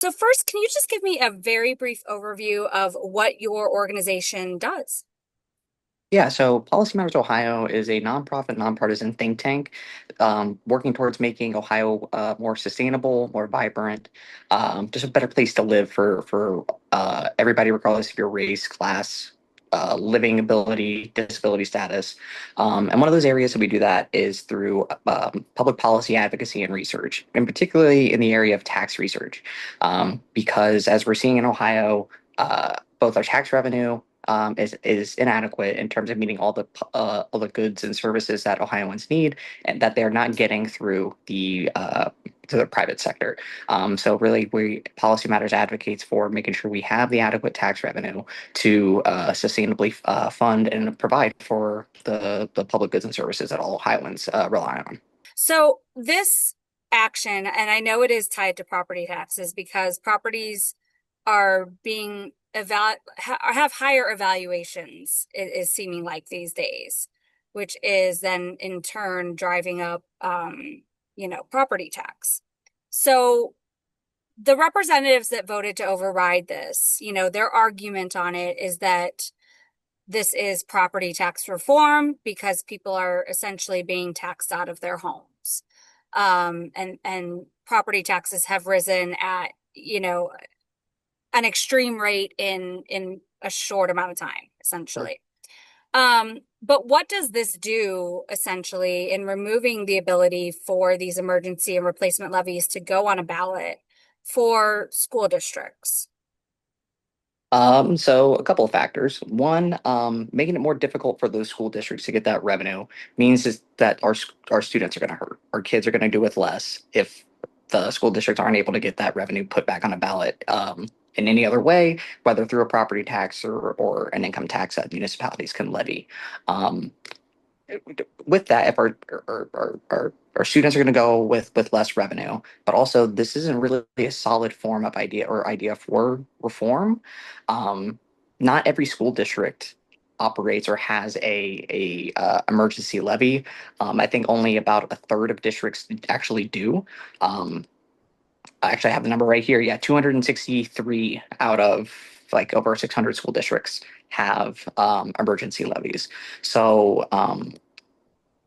So first, can you just give me a very brief overview of what your organization does? Yeah, so Policy Matters Ohio is a nonprofit, nonpartisan think tank working towards making Ohio more sustainable, more vibrant, just a better place to live for everybody, regardless of your race, class, living ability, disability status. And one of those areas that we do that is through public policy advocacy and research, and particularly in the area of tax research, because as we're seeing in Ohio, both our tax revenue is inadequate in terms of meeting all the goods and services that Ohioans need, and that they're not getting through the private sector. So really, we Policy Matters advocates for making sure we have the adequate tax revenue to sustainably fund and provide for the public goods and services that all Ohioans rely on. So this action, and I know it is tied to property taxes because properties are being have higher evaluations, it is seeming like these days, which is then in turn driving up property tax. So the representatives that voted to override this, their argument on it is that this is property tax reform because people are essentially being taxed out of their homes. And property taxes have risen at, an extreme rate in a short amount of time, Sure. essentially. But what does this do essentially in removing the ability for these emergency and replacement levies to go on a ballot for school districts? So a couple of factors. One, making it more difficult for those school districts to get that revenue means is that our students are going to hurt. Our kids are going to do with less if the school districts aren't able to get that revenue put back on a ballot in any other way, whether through a property tax or an income tax that municipalities can levy. Um, with that, if our students are going to go with less revenue, but also this isn't really a solid form of idea for reform. Um, Not every school district operates or has a emergency levy. I think only about a third of districts actually do. Um, I actually have the number right here. Yeah, 263 out of like over 600 school districts have emergency levies. So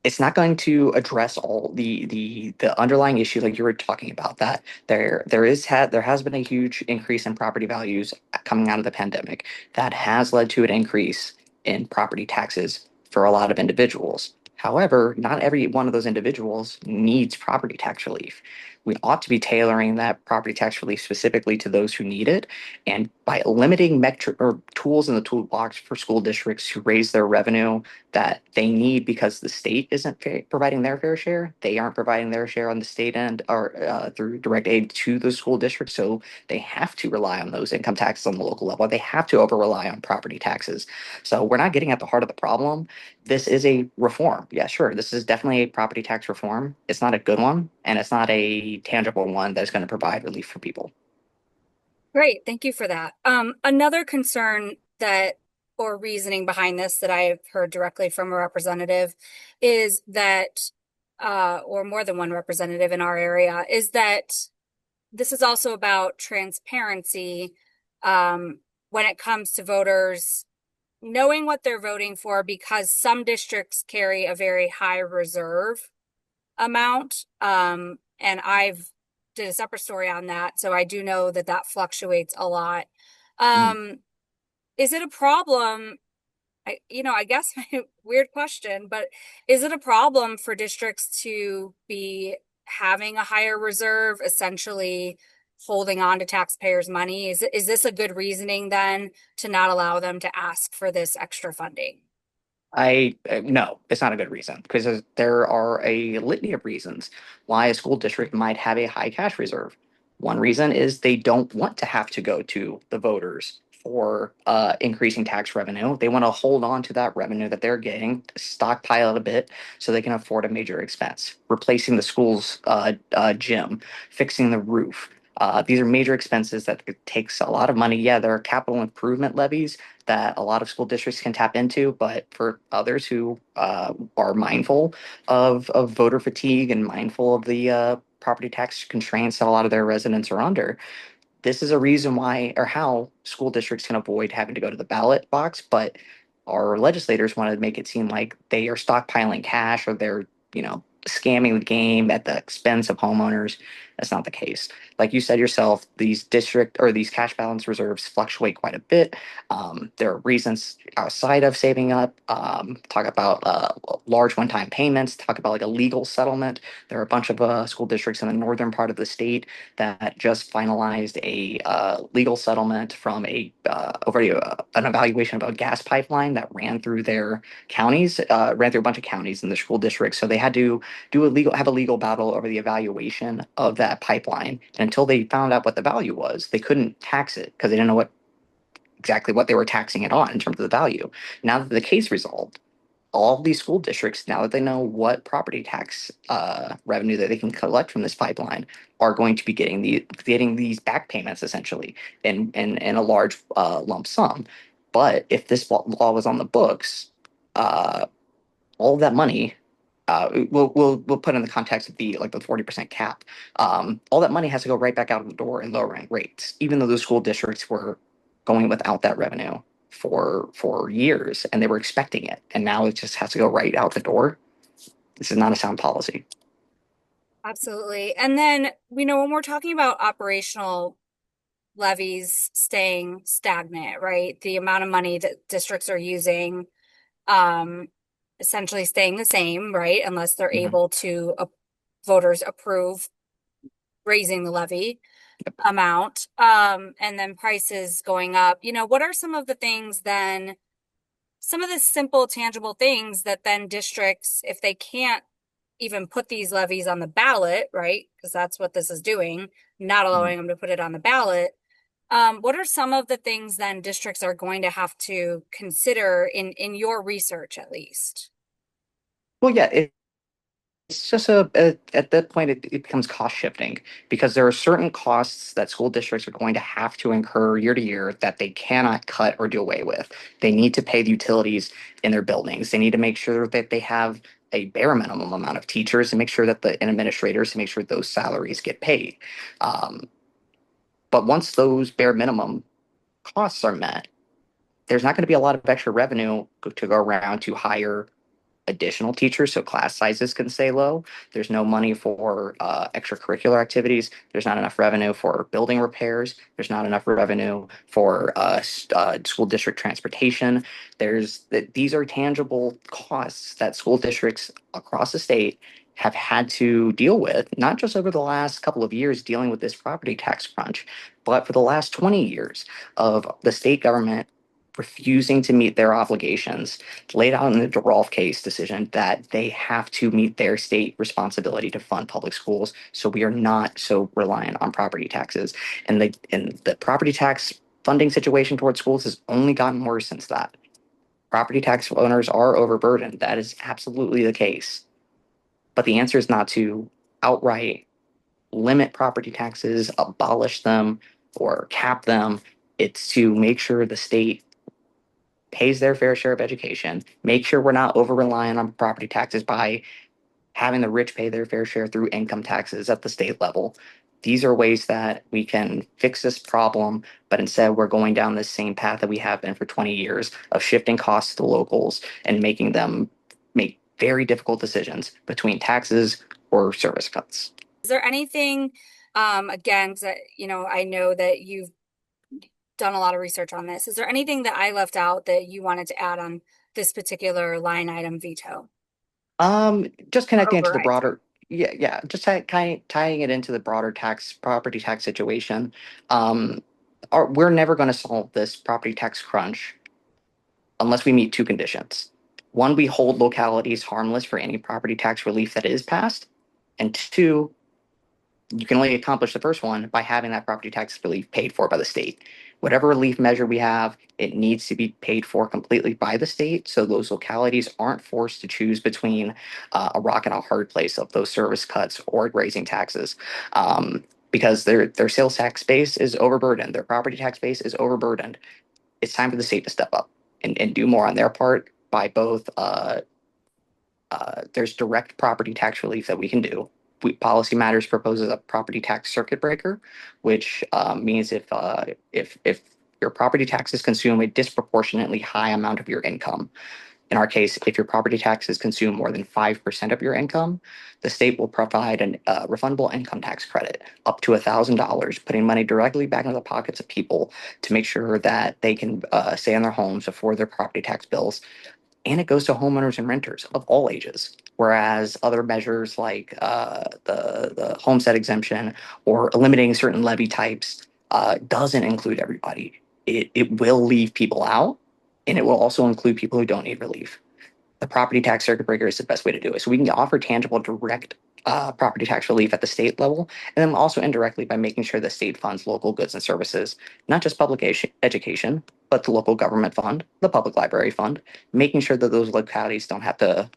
it's not going to address all the underlying issues like you were talking about, that there has been a huge increase in property values coming out of the pandemic that has led to an increase in property taxes for a lot of individuals. However, not every one of those individuals needs property tax relief. We ought to be tailoring that property tax relief specifically to those who need it. And by limiting metric or tools in the toolbox for school districts to raise their revenue that they need because the state isn't providing their fair share. They aren't providing their share on the state end or through direct aid to the school district. So they have to rely on those income taxes on the local level. They have to over rely on property taxes. So we're not getting at the heart of the problem. This is a reform. Yeah, sure. This is definitely a property tax reform. It's not a good one, and it's not a tangible one that's going to provide relief for people. Great, thank you for that. Another concern that or reasoning behind this that I've heard directly from a representative is that, or more than one representative in our area, is that this is also about transparency when it comes to voters knowing what they're voting for because some districts carry a very high reserve amount. And I've did a separate story on that, so I do know that that fluctuates a lot. Mm. Um, is it a problem? I guess weird question, but is it a problem for districts to be having a higher reserve, essentially holding on to taxpayers' money? Is this a good reasoning then to not allow them to ask for this extra funding? I No, it's not a good reason because there are a litany of reasons why a school district might have a high cash reserve. One reason is they don't want to have to go to the voters for increasing tax revenue. They want to hold on to that revenue that they're getting, stockpile it a bit so they can afford a major expense, replacing the school's gym, fixing the roof. These are major expenses that it takes a lot of money. Yeah, there are capital improvement levies that a lot of school districts can tap into, but for others who are mindful of voter fatigue and mindful of the property tax constraints that a lot of their residents are under, This is a reason why or how school districts can avoid having to go to the ballot box, but our legislators want to make it seem like they are stockpiling cash or they're, scamming the game at the expense of homeowners. That's not the case. Like you said yourself, these district or these cash balance reserves fluctuate quite a bit. There are reasons outside of saving up. Talk about large one-time payments. Talk about like a legal settlement. There are a bunch of school districts in the northern part of the state that just finalized a legal settlement from an evaluation of a gas pipeline that ran through their counties, ran through a bunch of counties in the school district. So they had to have a legal battle over the evaluation of that pipeline. And until they found out what the value was, they couldn't tax it because they didn't know exactly what they were taxing it on in terms of the value. Now that the case resolved, all of these school districts, now that they know what property tax revenue that they can collect from this pipeline, are going to be getting these back payments essentially in a large lump sum. But if this law was on the books, uh, all of that money, we'll put in the context of the 40% cap. All that money has to go right back out of the door in lowering rates, even though the school districts were going without that revenue for years and they were expecting it, and now it just has to go right out the door. This is not a sound policy. Absolutely. And then, when we're talking about operational levies staying stagnant, right? The amount of money that districts are using, um, essentially staying the same, right? Unless they're Mhm. able to voters approve raising the levy amount, and then prices going up. What are some of the things then, some of the simple, tangible things that then districts, if they can't even put these levies on the ballot, right? Because that's what this is doing, not Mhm. allowing them to put it on the ballot. What are some of the things then districts are going to have to consider in your research, at least? Well, yeah, it's just at that point it becomes cost shifting because there are certain costs that school districts are going to have to incur year to year that they cannot cut or do away with. They need to pay the utilities in their buildings. They need to make sure that they have a bare minimum amount of teachers and make sure that and administrators to make sure those salaries get paid. Um, but once those bare minimum costs are met, there's not going to be a lot of extra revenue to go around to hire additional teachers so class sizes can stay low. There's no money for extracurricular activities. There's not enough revenue for building repairs. There's not enough revenue for school district transportation. These are tangible costs that school districts across the state have had to deal with, not just over the last couple of years dealing with this property tax crunch, but for the last 20 years of the state government refusing to meet their obligations laid out in the DeRolf case decision that they have to meet their state responsibility to fund public schools. So we are not so reliant on property taxes. And the property tax funding situation towards schools has only gotten worse since that. Property tax owners are overburdened. That is absolutely the case. But the answer is not to outright limit property taxes, abolish them, or cap them. It's to make sure the state pays their fair share of education, make sure we're not over reliant on property taxes by having the rich pay their fair share through income taxes at the state level. These are ways that we can fix this problem, but instead we're going down the same path that we have been for 20 years of shifting costs to locals and making them make very difficult decisions between taxes or service cuts. Is there anything, again, 'cause I know that you've done a lot of research on this. Is there anything that I left out that you wanted to add on this particular line item veto Just or connecting it to the override? Sorry. broader, yeah, just kind of tying it into the broader property tax situation. Um, we're never going to solve this property tax crunch unless we meet two conditions. One, we hold localities harmless for any property tax relief that is passed. And two, you can only accomplish the first one by having that property tax relief paid for by the state. Whatever relief measure we have, it needs to be paid for completely by the state. So those localities aren't forced to choose between a rock and a hard place of those service cuts or raising taxes. Because their sales tax base is overburdened, their property tax base is overburdened. It's time for the state to step up and do more on their part by both there's direct property tax relief that we can do. Policy Matters proposes a property tax circuit breaker, which means if your property taxes consume a disproportionately high amount of your income. In our case, if your property taxes consume more than 5% of your income, the state will provide an refundable income tax credit up to $1,000, putting money directly back into the pockets of people to make sure that they can stay in their homes afford their property tax bills, and it goes to homeowners and renters of all ages. Whereas other measures like the homestead exemption or eliminating certain levy types doesn't include everybody. It will leave people out, and it will also include people who don't need relief. The property tax circuit breaker is the best way to do it. So we can offer tangible, direct property tax relief at the state level, and then also indirectly by making sure the state funds local goods and services, not just public education, but the local government fund, the public library fund, making sure that those localities don't have to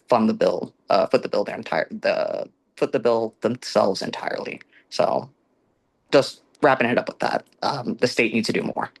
fund the bill, foot the bill themselves entirely. So just wrapping it up with that, the state needs to do more.